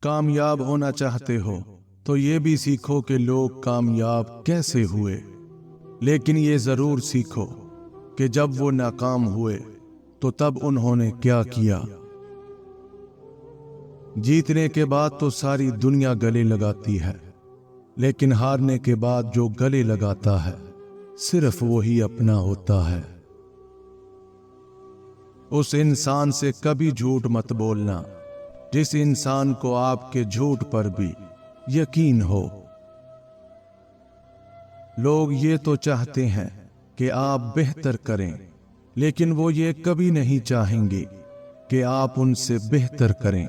کامیاب ہونا چاہتے ہو تو یہ بھی سیکھو کہ لوگ کامیاب کیسے ہوئے، لیکن یہ ضرور سیکھو کہ جب وہ ناکام ہوئے تو تب انہوں نے کیا کیا۔ جیتنے کے بعد تو ساری دنیا گلے لگاتی ہے، لیکن ہارنے کے بعد جو گلے لگاتا ہے صرف وہی اپنا ہوتا ہے۔ اس انسان سے کبھی جھوٹ مت بولنا جس انسان کو آپ کے جھوٹ پر بھی یقین ہو۔ لوگ یہ تو چاہتے ہیں کہ آپ بہتر کریں، لیکن وہ یہ کبھی نہیں چاہیں گے کہ آپ ان سے بہتر کریں۔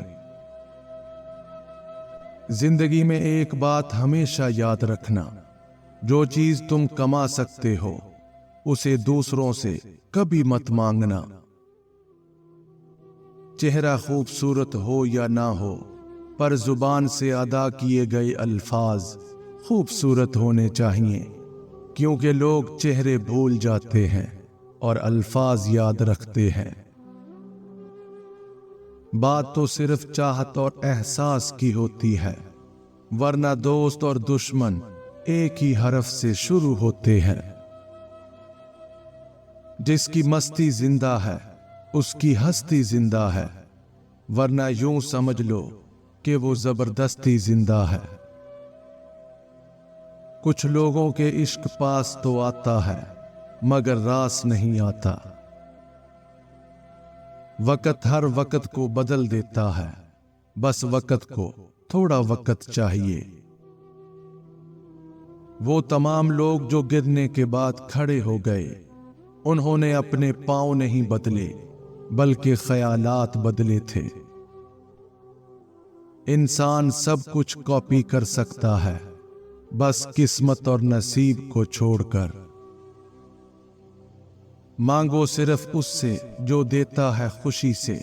زندگی میں ایک بات ہمیشہ یاد رکھنا، جو چیز تم کما سکتے ہو اسے دوسروں سے کبھی مت مانگنا۔ چہرہ خوبصورت ہو یا نہ ہو، پر زبان سے ادا کیے گئے الفاظ خوبصورت ہونے چاہیے، کیونکہ لوگ چہرے بھول جاتے ہیں اور الفاظ یاد رکھتے ہیں۔ بات تو صرف چاہت اور احساس کی ہوتی ہے، ورنہ دوست اور دشمن ایک ہی حرف سے شروع ہوتے ہیں۔ جس کی مستی زندہ ہے اس کی ہستی زندہ ہے، ورنہ یوں سمجھ لو کہ وہ زبردستی زندہ ہے۔ کچھ لوگوں کے عشق پاس تو آتا ہے مگر راس نہیں آتا۔ وقت ہر وقت کو بدل دیتا ہے، بس وقت کو تھوڑا وقت چاہیے۔ وہ تمام لوگ جو گرنے کے بعد کھڑے ہو گئے، انہوں نے اپنے پاؤں نہیں بدلے بلکہ خیالات بدلے تھے۔ انسان سب کچھ کاپی کر سکتا ہے، بس قسمت اور نصیب کو چھوڑ کر۔ مانگو صرف اس سے جو دیتا ہے خوشی سے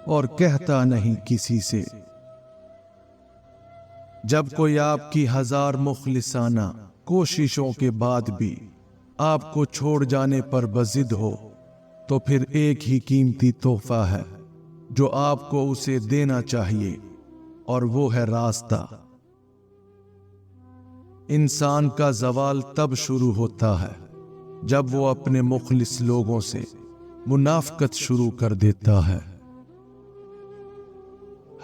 اور کہتا نہیں کسی سے۔ جب کوئی آپ کی ہزار مخلصانہ کوششوں کے بعد بھی آپ کو چھوڑ جانے پر بضد ہو، تو پھر ایک ہی قیمتی تحفہ ہے جو آپ کو اسے دینا چاہیے، اور وہ ہے راستہ۔ انسان کا زوال تب شروع ہوتا ہے جب وہ اپنے مخلص لوگوں سے منافقت شروع کر دیتا ہے۔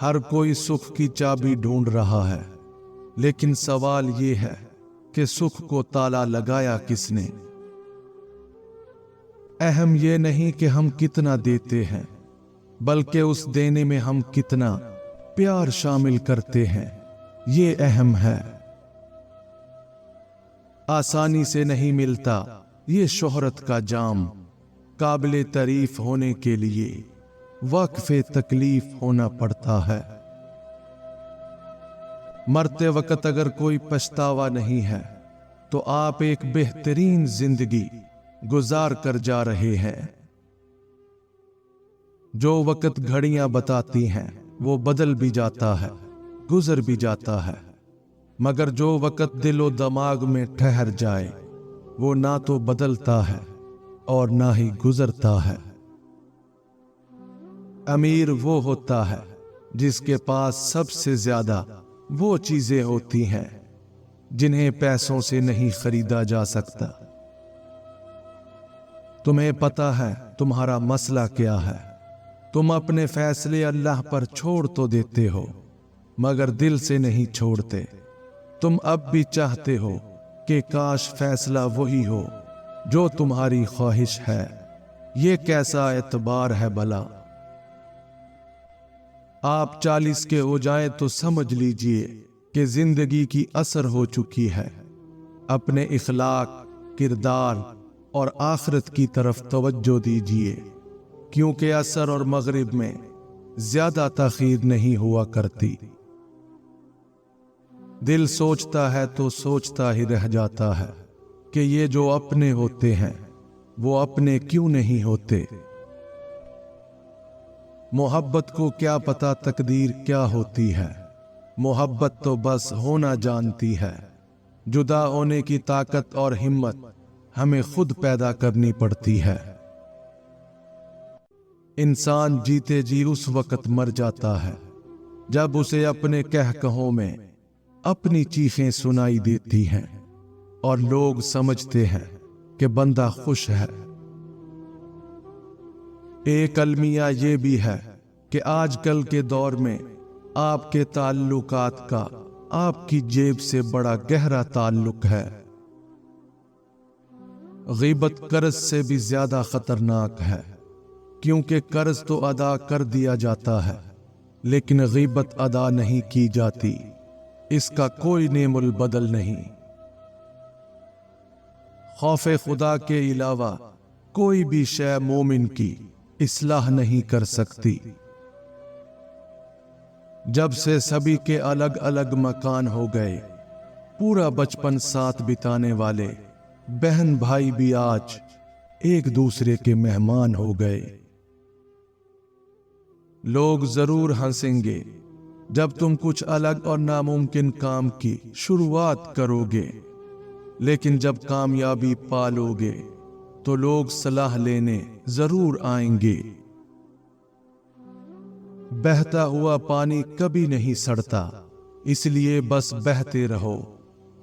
ہر کوئی سکھ کی چابی ڈھونڈ رہا ہے، لیکن سوال یہ ہے کہ سکھ کو تالا لگایا کس نے؟ اہم یہ نہیں کہ ہم کتنا دیتے ہیں، بلکہ اس دینے میں ہم کتنا پیار شامل کرتے ہیں، یہ اہم ہے۔ آسانی سے نہیں ملتا یہ شہرت کا جام، قابل تعریف ہونے کے لیے وقف تکلیف ہونا پڑتا ہے۔ مرتے وقت اگر کوئی پچھتاوا نہیں ہے تو آپ ایک بہترین زندگی گزار کر جا رہے ہیں۔ جو وقت گھڑیاں بتاتی ہیں وہ بدل بھی جاتا ہے، گزر بھی جاتا ہے، مگر جو وقت دل و دماغ میں ٹھہر جائے وہ نہ تو بدلتا ہے اور نہ ہی گزرتا ہے۔ امیر وہ ہوتا ہے جس کے پاس سب سے زیادہ وہ چیزیں ہوتی ہیں جنہیں پیسوں سے نہیں خریدا جا سکتا۔ تمہیں پتا ہے تمہارا مسئلہ کیا ہے، تم اپنے فیصلے اللہ پر چھوڑ تو دیتے ہو مگر دل سے نہیں چھوڑتے۔ تم اب بھی چاہتے ہو کہ کاش فیصلہ وہی ہو جو تمہاری خواہش ہے، یہ کیسا اعتبار ہے بھلا؟ آپ 40 کے ہو جائیں تو سمجھ لیجئے کہ زندگی کی اثر ہو چکی ہے۔ اپنے اخلاق، کردار اور آخرت کی طرف توجہ دیجئے، کیونکہ عصر اور مغرب میں زیادہ تاخیر نہیں ہوا کرتی۔ دل سوچتا ہے تو سوچتا ہی رہ جاتا ہے کہ یہ جو اپنے ہوتے ہیں وہ اپنے کیوں نہیں ہوتے۔ محبت کو کیا پتا تقدیر کیا ہوتی ہے، محبت تو بس ہونا جانتی ہے۔ جدا ہونے کی طاقت اور ہمت ہمیں خود پیدا کرنی پڑتی ہے۔ انسان جیتے جی اس وقت مر جاتا ہے जब उसे अपने कहकहों में अपनी चीखें सुनाई देती हैं और लोग समझते हैं कि बंदा खुश है। एक अलमिया ये भी है कि आजकल के दौर में आपके ताल्लुकात का आपकी जेब से बड़ा गहरा ताल्लुक है। गीबत कर्ज से भी ज्यादा खतरनाक है, क्योंकि कर्ज तो अदा कर दिया जाता है लेकिन गीबत अदा नहीं की जाती। इसका कोई नेमुल बदल नहीं। खौफे खुदा के अलावा कोई भी शय मोमिन की इस्लाह नहीं कर सकती। जब से सभी के अलग अलग मकान हो गए, पूरा बचपन साथ बिताने वाले बहन भाई भी आज एक दूसरे के मेहमान हो गए। लोग जरूर हंसेंगे जब तुम कुछ अलग और नामुमकिन काम की शुरुआत करोगे, लेकिन जब कामयाबी पालोगे तो लोग सलाह लेने जरूर आएंगे। बहता हुआ पानी कभी नहीं सड़ता, इसलिए बस बहते रहो।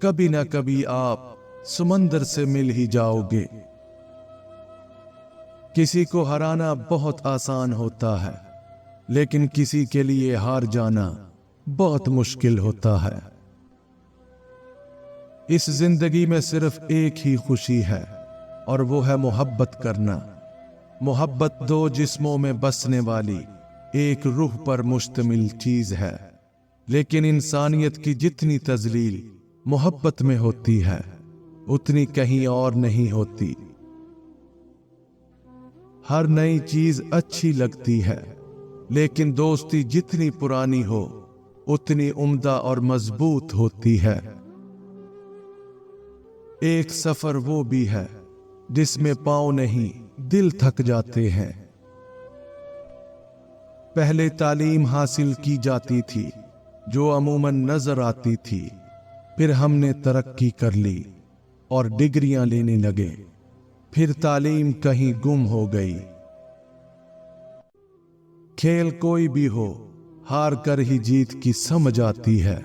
कभी ना कभी आप समंदर से मिल ही जाओगे। किसी को हराना बहुत आसान होता है, लेकिन किसी के लिए हार जाना बहुत मुश्किल होता है। इस जिंदगी में सिर्फ एक ही खुशी है और वो है मोहब्बत करना। मोहब्बत दो जिस्मों में बसने वाली एक रूह पर मुश्तमिल चीज है, लेकिन इंसानियत की जितनी तजलील मोहब्बत में होती है उतनी कहीं और नहीं होती। हर नई चीज अच्छी लगती है, लेकिन दोस्ती जितनी पुरानी हो उतनी उम्दा और मजबूत होती है। एक सफर वो भी है जिसमें पांव नहीं दिल थक जाते हैं। पहले तालीम हासिल की जाती थी जो अमूमन नजर आती थी, फिर हमने तरक्की कर ली और डिग्रियां लेने लगे, फिर तालीम कहीं गुम हो गई। खेल कोई भी हो, हार कर ही जीत की समझ आती है।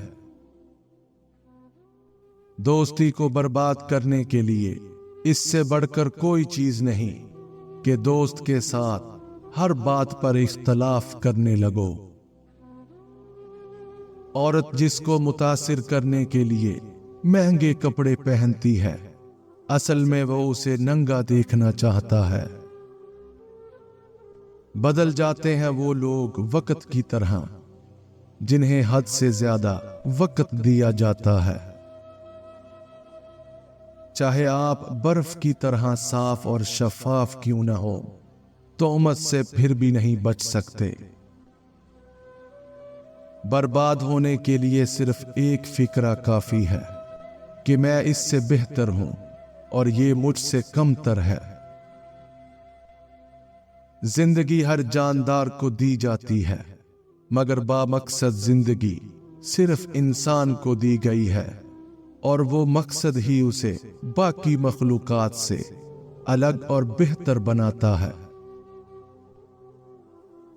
दोस्ती को बर्बाद करने के लिए इससे बढ़कर कोई चीज नहीं कि दोस्त के साथ हर बात पर इख्तलाफ करने लगो। औरत जिसको मुतासिर करने के लिए महंगे कपड़े पहनती है, असल में वो उसे नंगा देखना चाहता है। बदल जाते हैं वो लोग वक्त की तरह जिन्हें हद से ज्यादा वक्त दिया जाता है। चाहे आप बर्फ की तरह साफ और शफाफ क्यों ना हो, तोहमत से फिर भी नहीं बच सकते। बर्बाद होने के लिए सिर्फ एक फिक्रा काफी है कि मैं इससे बेहतर हूं और ये मुझसे कमतर है। जिंदगी हर जानदार को दी जाती है, मगर बामकसद जिंदगी सिर्फ इंसान को दी गई है, और वो मकसद ही उसे बाकी मखलूकात से अलग और बेहतर बनाता है।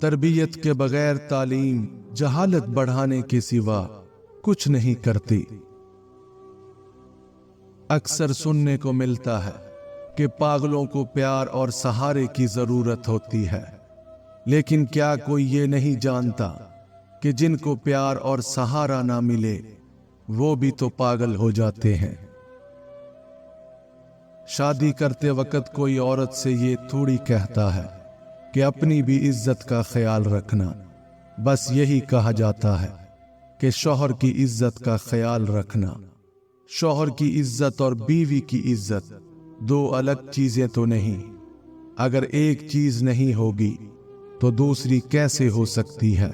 तरबियत के बगैर तालीम जहालत बढ़ाने के सिवा कुछ नहीं करती। अक्सर सुनने को मिलता है कि पागलों को प्यार और सहारे की जरूरत होती है, लेकिन क्या कोई ये नहीं जानता कि जिनको प्यार और सहारा ना मिले वो भी तो पागल हो जाते हैं। शादी करते वक्त कोई औरत से ये थोड़ी कहता है कि अपनी भी इज्जत का ख्याल रखना। बस यही कहा जाता है कि शौहर की इज्जत का ख्याल रखना। शौहर की इज्जत और बीवी की इज्जत दो अलग चीजें तो नहीं। अगर एक चीज नहीं होगी तो दूसरी कैसे हो सकती है?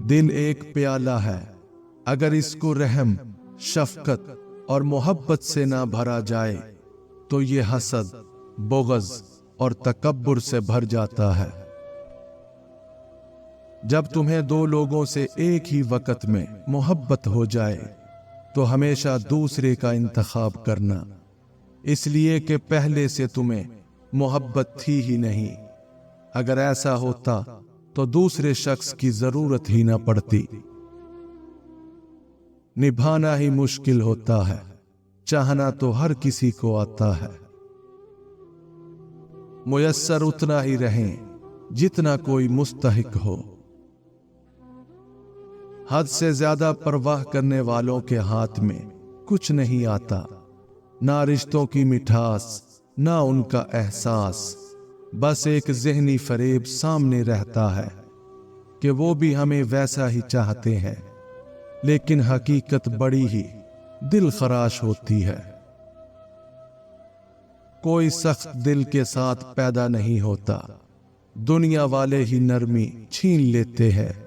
दिल एक प्याला है, अगर इसको रहम, शफकत और मोहब्बत से ना भरा जाए तो ये हसद, बुग़्ज़ और तकब्बुर से भर जाता है। जब तुम्हें दो लोगों से एक ही वक्त में मोहब्बत हो जाए तो हमेशा दूसरे का इंतखाब करना, इसलिए कि पहले से तुम्हें मोहब्बत थी ही नहीं। अगर ऐसा होता तो दूसरे शख्स की जरूरत ही ना पड़ती। निभाना ही मुश्किल होता है, चाहना तो हर किसी को आता है। मुयस्सर उतना ही रहें जितना कोई मुस्तहिक हो। हद से ज्यादा परवाह करने वालों के हाथ में कुछ नहीं आता, ना रिश्तों की मिठास ना उनका एहसास। बस एक ज़हनी फरेब सामने रहता है कि वो भी हमें वैसा ही चाहते हैं, लेकिन हकीकत बड़ी ही दिल खराश होती है। कोई सख्त दिल के साथ पैदा नहीं होता, दुनिया वाले ही नरमी छीन लेते हैं।